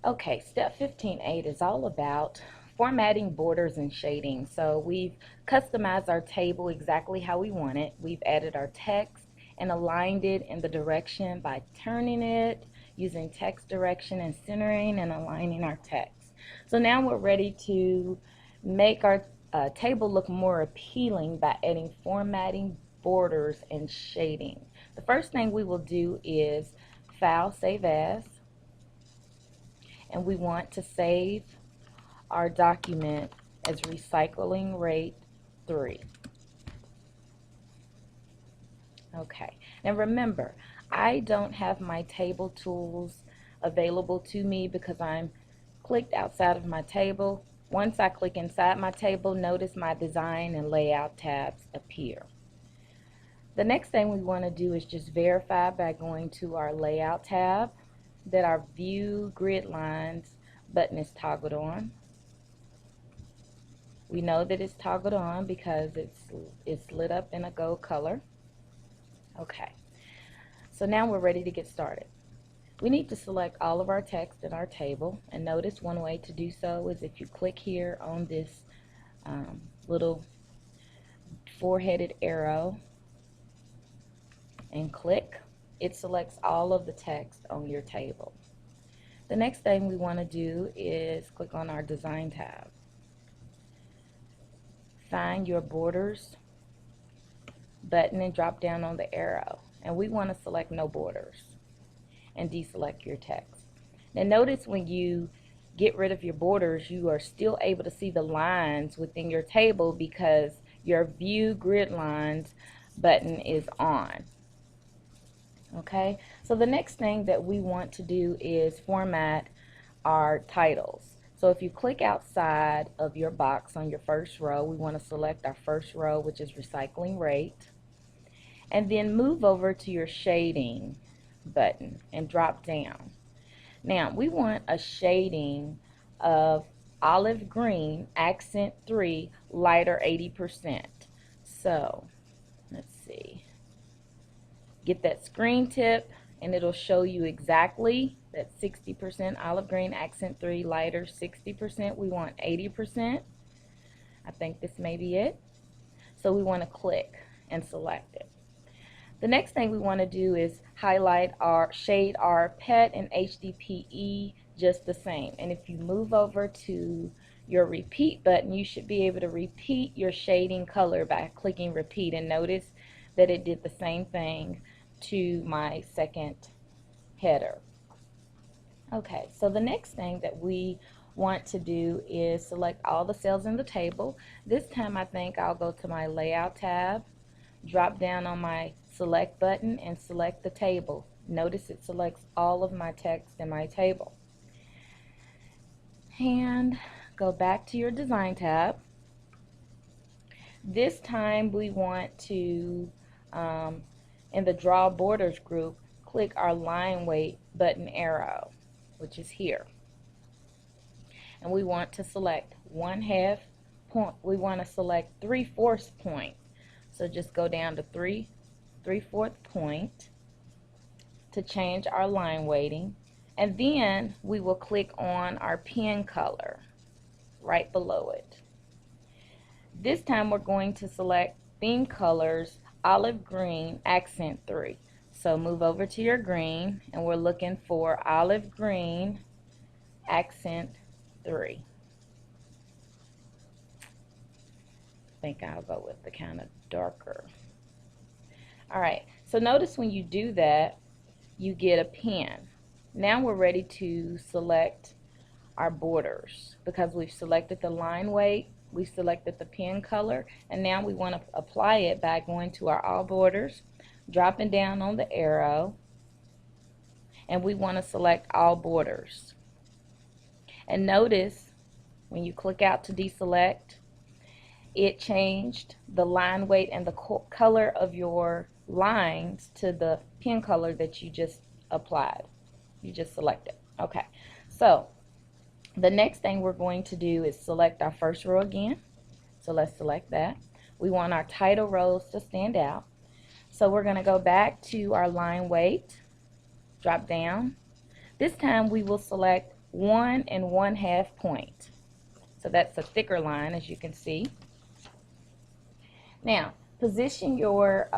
Okay, step 15.8 is all about formatting borders and shading. So we've customized our table exactly how we want it. We've added our text and aligned it in the direction by turning it, using text direction and centering and aligning our text. So now we're ready to make our table look more appealing by adding formatting, borders, and shading. The first thing we will do is File, Save As, and we want to save our document as recycling rate 3. Okay, now remember, I don't have my table tools available to me because I'm clicked outside of my table. Once I click inside my table, notice my design and layout tabs appear. The next thing we want to do is just verify by going to our layout tab that our view grid lines button is toggled on. We know that it's toggled on because it's lit up in a gold color. Okay, so now we're ready to get started. We need to select all of our text in our table, and notice one way to do so is if you click here on this little four-headed arrow and click, it selects all of the text on your table. The next thing we want to do is click on our Design tab. Find your Borders button and drop down on the arrow. And we want to select No Borders and deselect your text. Now notice when you get rid of your borders, you are still able to see the lines within your table because your View Grid Lines button is on. Okay, so the next thing that we want to do is format our titles. So if you click outside of your box on your first row, we want to select our first row, which is recycling rate, and then move over to your shading button and drop down. Now we want a shading of olive green, accent 3, lighter 80%. So let's see. Get that screen tip and it'll show you exactly that 60% olive green, accent 3, lighter 60%. We want 80%. I think this may be it. So we want to click and select it. The next thing we want to do is highlight our shade our pet and HDPE just the same. And if you move over to your repeat button, you should be able to repeat your shading color by clicking repeat, and notice that it did the same thing to my second header. Okay, so the next thing that we want to do is select all the cells in the table. This time I think I'll go to my layout tab, drop down on my select button and select the table. Notice it selects all of my text in my table. And go back to your design tab. This time we want to, in the draw borders group, click our line weight button arrow, which is here. And we want to select 1/2 point. We want to select 3/4 point. So just go down to 3/4 point to change our line weighting. And then we will click on our pen color right below it. This time we're going to select theme colors, olive green, accent 3. So move over to your green and we're looking for olive green, accent 3. I think I'll go with the kind of darker. Alright, so notice when you do that, you get a pen. Now we're ready to select our borders because we've selected the line weight, we selected the pen color, and now we want to apply it by going to our all borders, dropping down on the arrow, and we want to select all borders. And notice when you click out to deselect, it changed the line weight and the color of your lines to the pen color that you just applied. You just selected. Okay, so the next thing we're going to do is select our first row again. So let's select that. We want our title rows to stand out. So we're going to go back to our line weight, drop down. This time we will select 1 1/2 point. So that's a thicker line, as you can see. Now, position your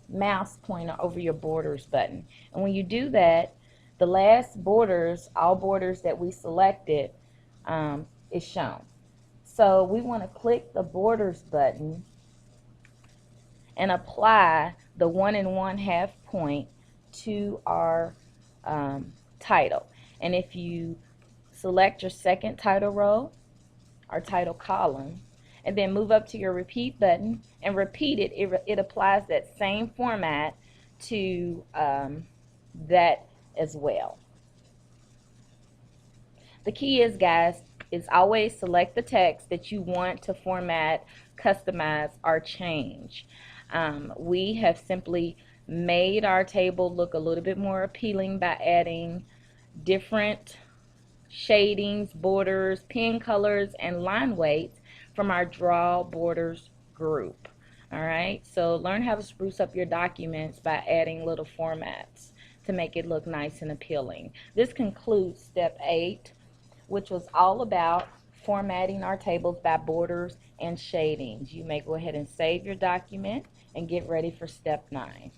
mouse pointer over your borders button. And when you do that, the last borders, all borders that we selected, is shown. So we want to click the borders button and apply the 1 1/2 point to our title. And if you select your second title row, our title column, and then move up to your repeat button and repeat it, it applies that same format to that as well. The key is, guys, is always select the text that you want to format, customize, or change. We have simply made our table look a little bit more appealing by adding different shadings, borders, pen colors, and line weights from our Draw Borders group. All right, so learn how to spruce up your documents by adding little formats to make it look nice and appealing. This concludes step 8, which was all about formatting our tables by borders and shadings. You may go ahead and save your document and get ready for step 9.